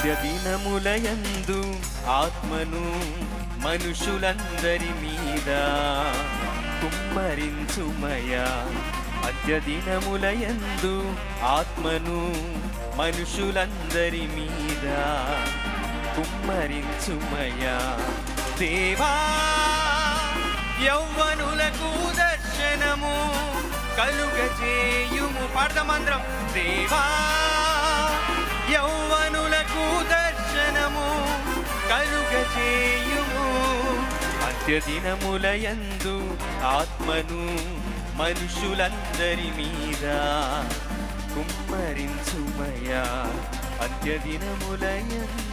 అంత్యదినములయందు ఆత్మను మనుషులందరి మీద కుమ్మరించుమయా. అంత్యదినములయందు ఆత్మను మనుషులందరి మీద కుమ్మరించుమయా. దేవా యౌవనులకు దర్శనము కలుగజేయుము. పాడదామందరం. దేవా యౌవనులకు దర్శనము కలుగజేయుము. అంత్యదినములయందు ఆత్మను మనుషులందరి మీద కుమ్మరించుమయా. అంత్యదినములయందు